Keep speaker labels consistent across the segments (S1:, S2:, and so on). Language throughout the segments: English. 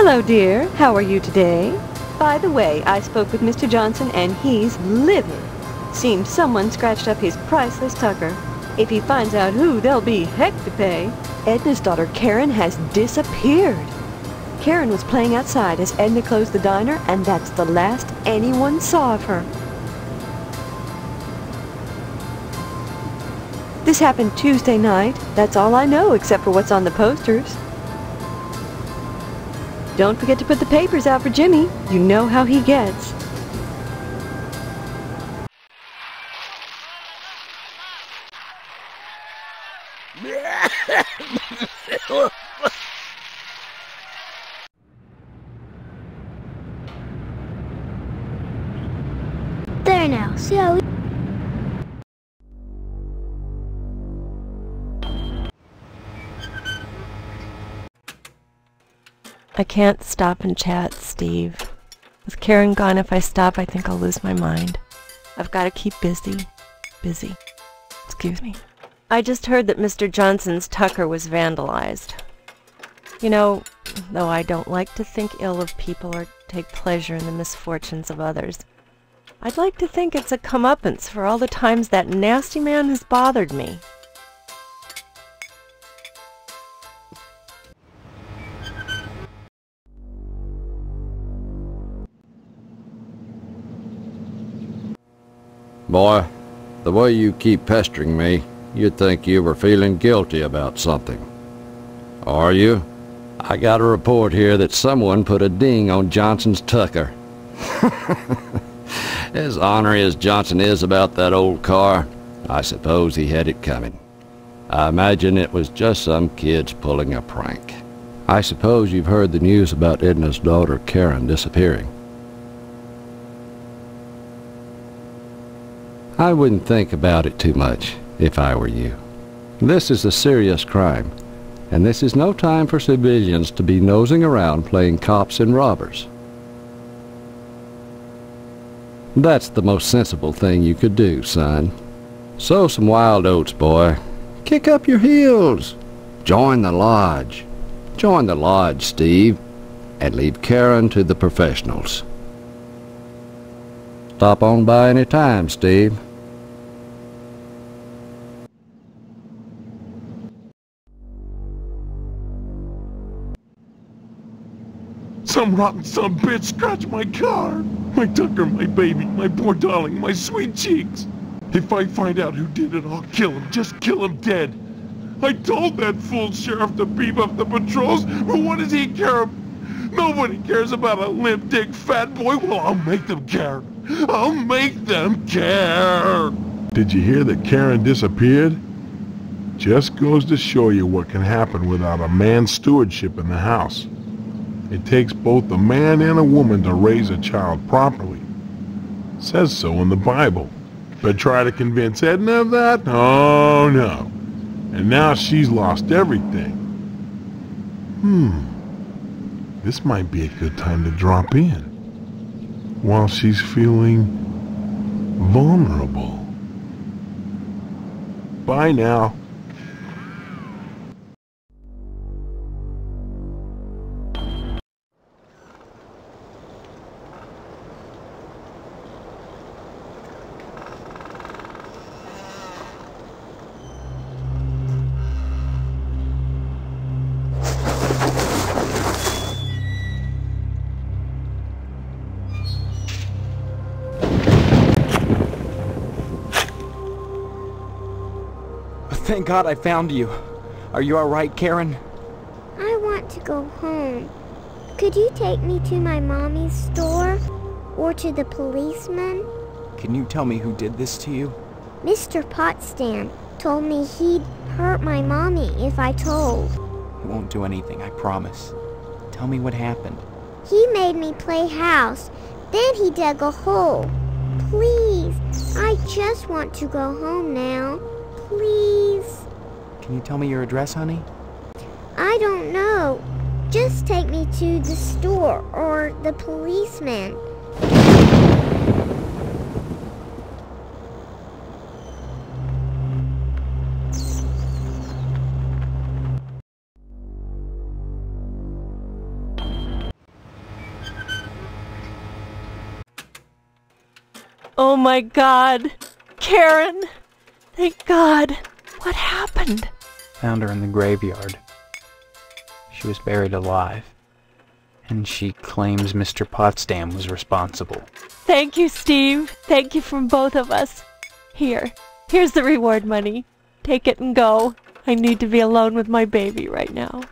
S1: Hello, dear. How are you today? By the way, I spoke with Mr. Johnson, and he's livid. Seems someone scratched up his priceless Tucker. If he finds out who, there'll be heck to pay. Edna's daughter, Karen, has disappeared. Karen was playing outside as Edna closed the diner, and that's the last anyone saw of her. This happened Tuesday night. That's all I know, except for what's on the posters. Don't forget to put the papers out for Jimmy. You know how he gets.
S2: There now, see how
S1: I can't stop and chat, Steve. With Karen gone, if I stop, I think I'll lose my mind. I've got to keep busy. Excuse me. I just heard that Mr. Johnson's Tucker was vandalized. You know, though I don't like to think ill of people or take pleasure in the misfortunes of others, I'd like to think it's a comeuppance for all the times that nasty man has bothered me.
S3: Boy, the way you keep pestering me, you'd think you were feeling guilty about something. Are you? I got a report here that someone put a ding on Johnson's Tucker. As ornery as Johnson is about that old car, I suppose he had it coming. I imagine it was just some kids pulling a prank. I suppose you've heard the news about Edna's daughter Karen disappearing. I wouldn't think about it too much if I were you. This is a serious crime, and this is no time for civilians to be nosing around playing cops and robbers. That's the most sensible thing you could do, son. Sow some wild oats, boy. Kick up your heels. Join the lodge. Join the lodge, Steve, and leave Karen to the professionals. Stop on by any time, Steve.
S4: Some rotten son bitch scratched my car. My Tucker, my baby, my poor darling, my sweet cheeks. If I find out who did it, I'll kill him. Just kill him dead. I told that fool sheriff to beef up the patrols, but what does he care? Nobody cares about a limp dick fat boy. Well, I'll make them care. I'll make them care. Did you hear that Karen disappeared? Just goes to show you what can happen without a man's stewardship in the house. It takes both a man and a woman to raise a child properly. It says so in the Bible. But try to convince Edna of that? Oh no. And now she's lost everything. This might be a good time to drop in while she's feeling vulnerable. Bye now.
S5: Thank God I found you. Are you all right, Karen?
S2: I want to go home. Could you take me to my mommy's store? Or to the policeman?
S5: Can you tell me who did this to you?
S2: Mr. Potsdam told me he'd hurt my mommy if I told.
S5: He won't do anything, I promise. Tell me what happened.
S2: He made me play house. Then he dug a hole. Please, I just want to go home now. Please.
S5: Can you tell me your address, honey?
S2: I don't know. Just take me to the store or the policeman.
S1: Oh my God. Karen! Thank God. What happened?
S5: Found her in the graveyard. She was buried alive. And she claims Mr. Potsdam was responsible.
S1: Thank you, Steve. Thank you from both of us. Here's the reward money. Take it and go. I need to be alone with my baby right now.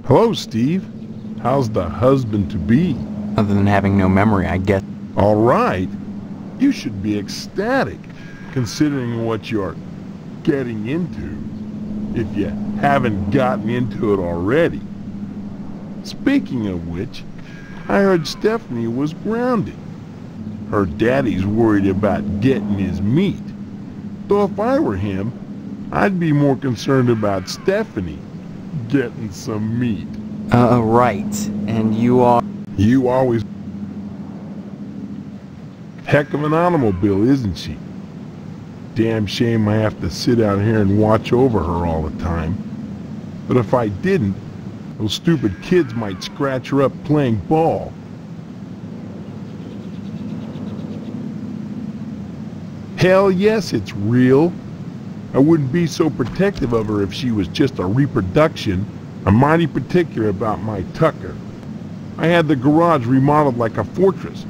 S4: Hello, Steve. How's the husband-to-be?
S5: Other than having no memory, I get.
S4: All right. You should be ecstatic, considering what you're getting into, if you haven't gotten into it already. Speaking of which, I heard Stephanie was grounded. Her daddy's worried about getting his meat. Though if I were him, I'd be more concerned about Stephanie getting some meat.
S5: Right. And you are...
S4: You always... Heck of an automobile, isn't she? Damn shame I have to sit out here and watch over her all the time. But if I didn't, those stupid kids might scratch her up playing ball. Hell yes, it's real. I wouldn't be so protective of her if she was just a reproduction. I'm mighty particular about my Tucker. I had the garage remodeled like a fortress,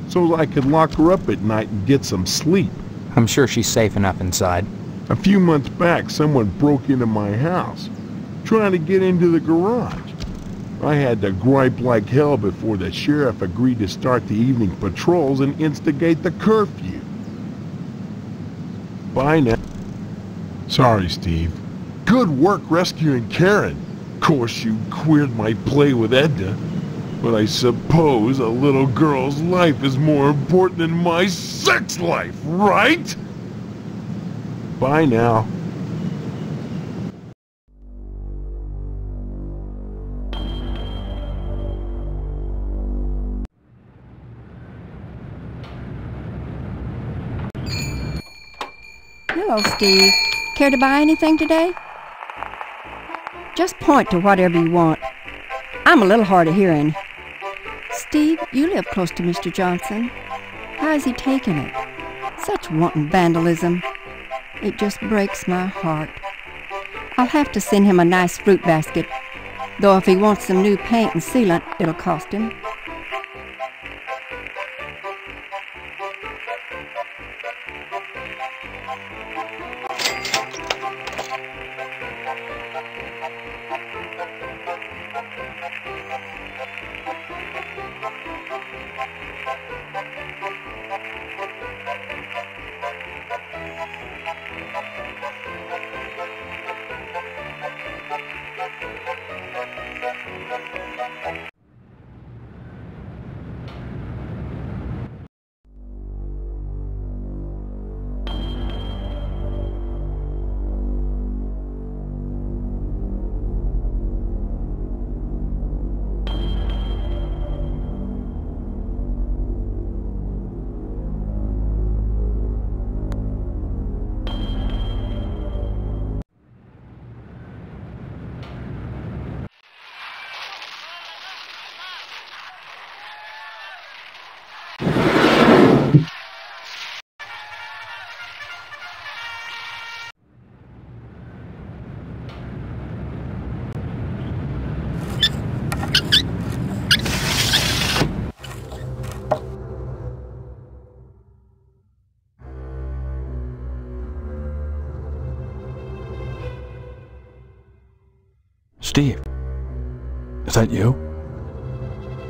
S4: so I could lock her up at night and get some sleep.
S5: I'm sure she's safe enough inside.
S4: A few months back, someone broke into my house, trying to get into the garage. I had to gripe like hell before the sheriff agreed to start the evening patrols and instigate the curfew. Bye now. Sorry, Steve. Good work rescuing Karen. Of course, you queered my play with Edna. But I suppose a little girl's life is more important than my sex life, right? Bye now.
S6: Hello, Steve. Care to buy anything today? Just point to whatever you want. I'm a little hard of hearing. Steve, you live close to Mr. Johnson. How is he taking it? Such wanton vandalism. It just breaks my heart. I'll have to send him a nice fruit basket, though if he wants some new paint and sealant, it'll cost him.
S7: Steve, is that you?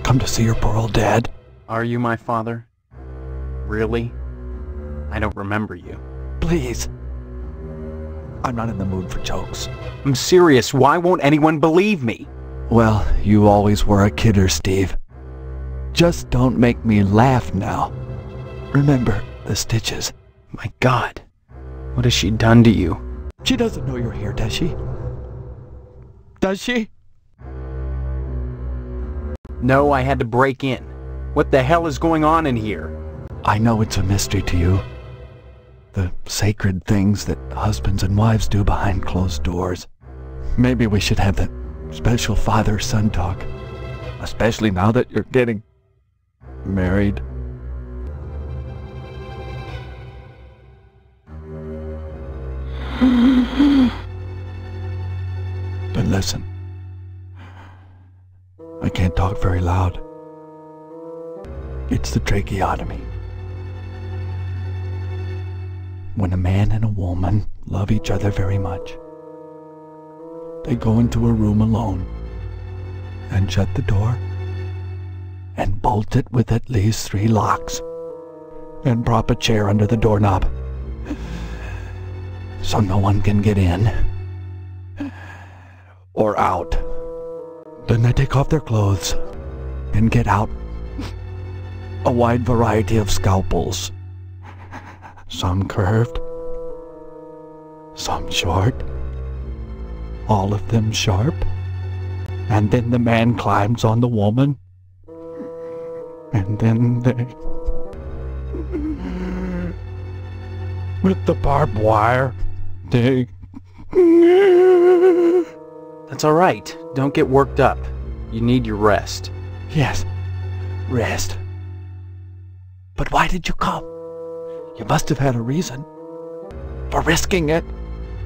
S7: Come to see your poor old dad?
S5: Are you my father? Really? I don't remember you.
S7: Please. I'm not in the mood for jokes.
S5: I'm serious. Why won't anyone believe me?
S7: Well, you always were a kidder, Steve. Just don't make me laugh now. Remember the stitches.
S5: My God. What has she done to you?
S7: She doesn't know you're here, does she? Does she?
S5: No, I had to break in. What the hell is going on in here?
S7: I know it's a mystery to you. The sacred things that husbands and wives do behind closed doors. Maybe we should have that special father-son talk. Especially now that you're getting married. But listen, I can't talk very loud. It's the tracheotomy. When a man and a woman love each other very much, they go into a room alone and shut the door and bolt it with at least 3 locks and prop a chair under the doorknob so no one can get in or out. Then they take off their clothes and get out a wide variety of scalpels. Some curved, some short, all of them sharp. And then the man climbs on the woman. And then they... with the barbed wire, they...
S5: That's all right. Don't get worked up. You need your rest.
S7: Yes, rest. But why did you come? You must have had a reason for risking it.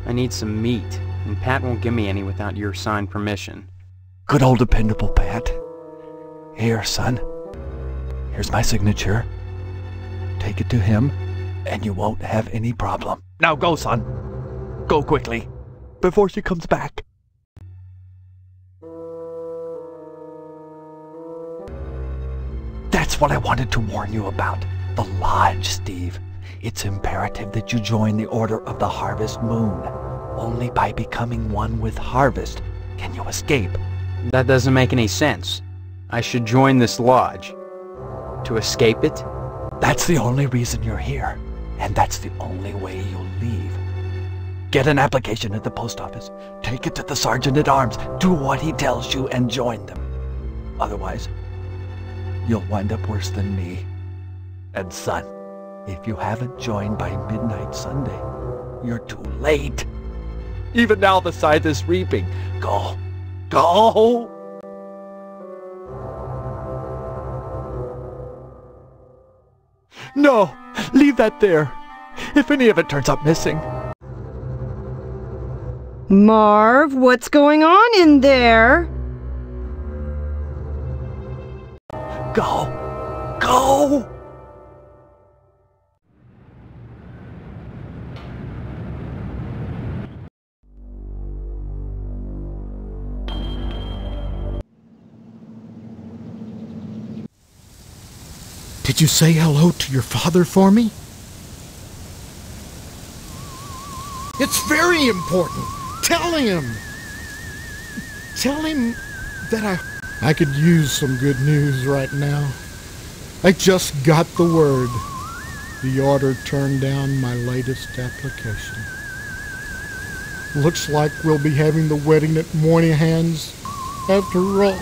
S5: I need some meat, and Pat won't give me any without your signed permission.
S7: Good old dependable Pat. Here, son. Here's my signature. Take it to him, and you won't have any problem. Now go, son. Go quickly, before she comes back. That's what I wanted to warn you about. The Lodge, Steve. It's imperative that you join the Order of the Harvest Moon. Only by becoming one with Harvest can you escape.
S5: That doesn't make any sense. I should join this lodge. To escape it?
S7: That's the only reason you're here. And that's the only way you'll leave. Get an application at the post office. Take it to the Sergeant-at-Arms. Do what he tells you and join them. Otherwise, you'll wind up worse than me. And son, if you haven't joined by midnight Sunday, you're too late. Even now the scythe is reaping. Go. Go! No! Leave that there. If any of it turns up missing.
S8: Marv, what's going on in there?
S7: Go! Go!
S9: Did you say hello to your father for me? It's very important. Tell him. Tell him that I could use some good news right now. I just got the word. The order turned down my latest application. Looks like we'll be having the wedding at Moynihan's after all.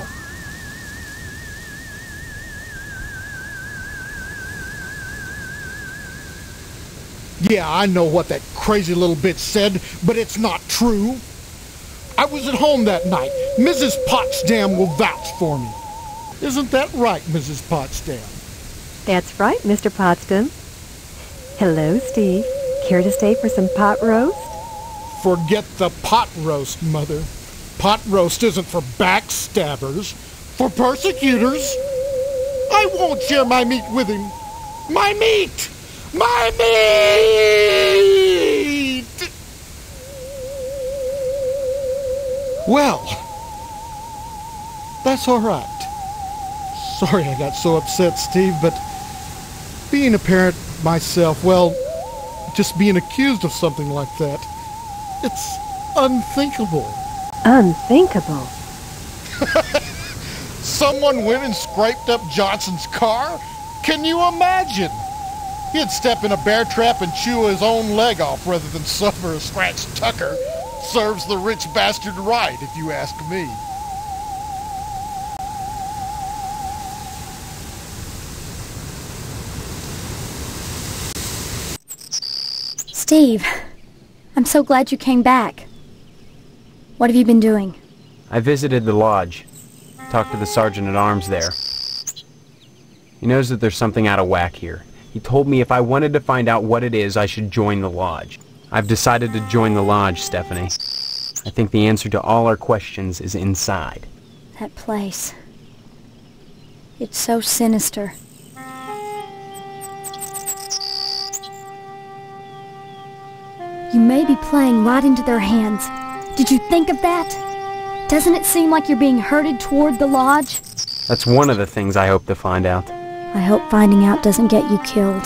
S9: Yeah, I know what that crazy little bitch said, but it's not true. I was at home that night. Mrs. Potsdam will vouch for me. Isn't that right, Mrs. Potsdam?
S10: That's right, Mr. Potsdam. Hello, Steve. Care to stay for some pot roast?
S9: Forget the pot roast, Mother. Pot roast isn't for backstabbers, for persecutors. I won't share my meat with him. My meat! My meat! Well, that's all right. Sorry I got so upset, Steve, but being a parent myself, well, just being accused of something like that, it's unthinkable.
S10: Unthinkable?
S9: Someone went and scraped up Johnson's car? Can you imagine? He'd step in a bear trap and chew his own leg off rather than suffer a scratched tucker. Serves the rich bastard right, if you ask me.
S11: Steve, I'm so glad you came back. What have you been doing?
S5: I visited the lodge. Talked to the sergeant-at-arms there. He knows that there's something out of whack here. He told me if I wanted to find out what it is, I should join the lodge. I've decided to join the lodge, Stephanie. I think the answer to all our questions is inside.
S11: That place. It's so sinister. You may be playing right into their hands. Did you think of that? Doesn't it seem like you're being herded toward the lodge?
S5: That's one of the things I hope to find out.
S11: I hope finding out doesn't get you killed.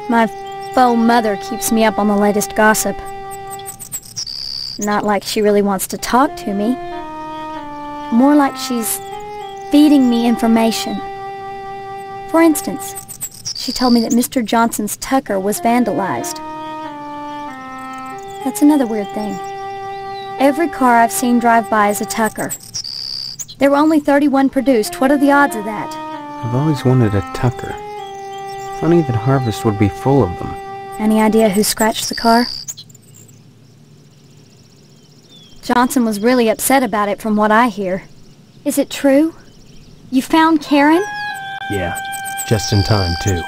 S11: My faux mother keeps me up on the latest gossip. Not like she really wants to talk to me. More like she's feeding me information. For instance, she told me that Mr. Johnson's Tucker was vandalized. That's another weird thing. Every car I've seen drive by is a Tucker. There were only 31 produced. What are the odds of that?
S5: I've always wanted a Tucker. Funny that Harvest would be full of them.
S11: Any idea who scratched the car? Johnson was really upset about it from what I hear. Is it true? You found Karen?
S12: Yeah, just in time, too.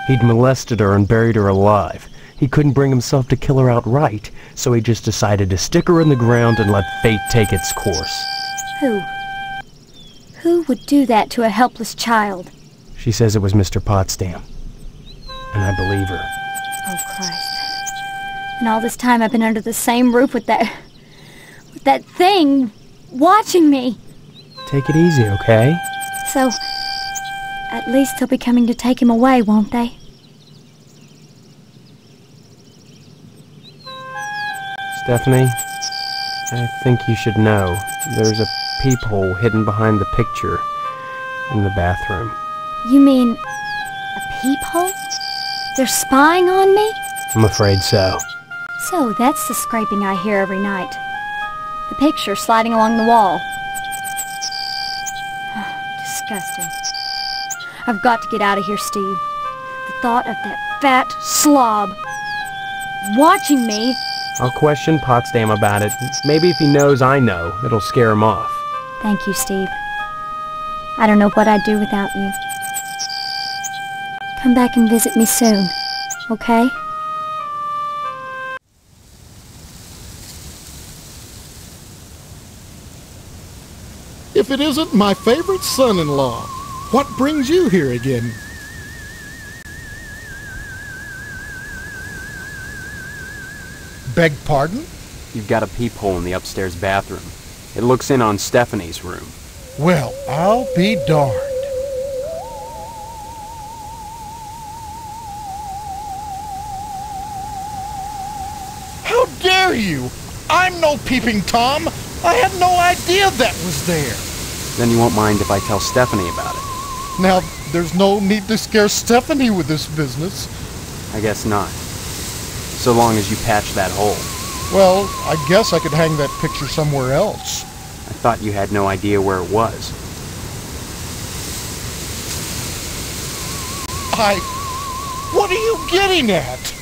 S12: He'd molested her and buried her alive. He couldn't bring himself to kill her outright, so he just decided to stick her in the ground and let fate take its course.
S11: Who? Who would do that to a helpless child?
S12: She says it was Mr. Potsdam. And I believe her.
S11: Oh, Christ. And all this time I've been under the same roof with that thing watching me.
S12: Take it easy, okay?
S11: So, at least they'll be coming to take him away, won't they?
S5: Stephanie, I think you should know. There's a peephole hidden behind the picture in the bathroom.
S11: You mean a peephole? They're spying on me?
S12: I'm afraid so.
S11: So that's the scraping I hear every night. The picture sliding along the wall. Disgusting. I've got to get out of here, Steve. The thought of that fat slob watching me.
S5: I'll question Potsdam about it. Maybe if he knows I know, it'll scare him off.
S11: Thank you, Steve. I don't know what I'd do without you. Come back and visit me soon, okay?
S9: If it isn't my favorite son-in-law, what brings you here again? Beg pardon?
S5: You've got a peephole in the upstairs bathroom. It looks in on Stephanie's room.
S9: Well, I'll be darned. How dare you? I'm no peeping Tom. I had no idea that was there.
S5: Then you won't mind if I tell Stephanie about it.
S9: Now, there's no need to scare Stephanie with this business.
S5: I guess not. So long as you patch that hole.
S9: Well, I guess I could hang that picture somewhere else.
S5: I thought you had no idea where it was.
S9: What are you getting at?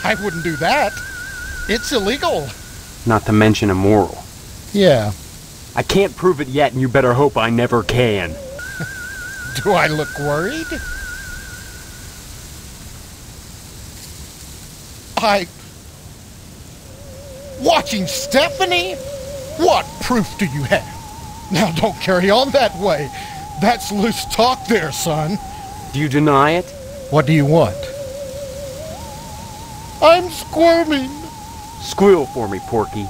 S9: I wouldn't do that. It's illegal.
S5: Not to mention immoral.
S9: Yeah.
S5: I can't prove it yet, and you better hope I never can.
S9: Do I look worried? Watching Stephanie? What proof do you have? Now don't carry on that way. That's loose talk there, son.
S5: Do you deny it?
S9: What do you want? I'm squirming.
S5: Squeal for me, Porky.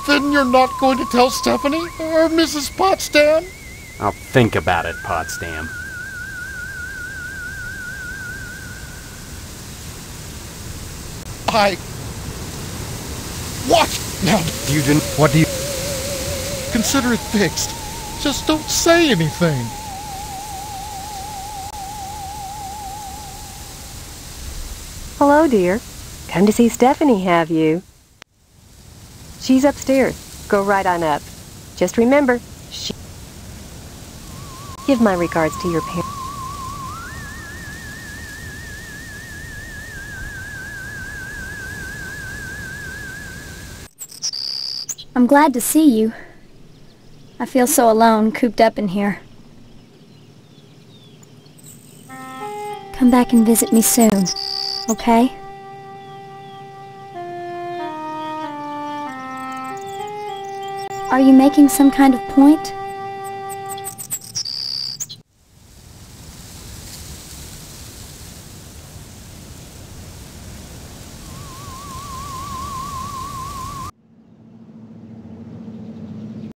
S9: Then you're not going to tell Stephanie or Mrs. Potsdam?
S5: I'll think about it, Potsdam.
S9: Watch now.
S5: What do you...
S9: Consider it fixed. Just don't say anything.
S10: Hello, dear. Come to see Stephanie, have you? She's upstairs. go right on up. Just remember, give my regards to your parents.
S11: I'm glad to see you. I feel so alone, cooped up in here. Come back and visit me soon, okay? Are you making some kind of point?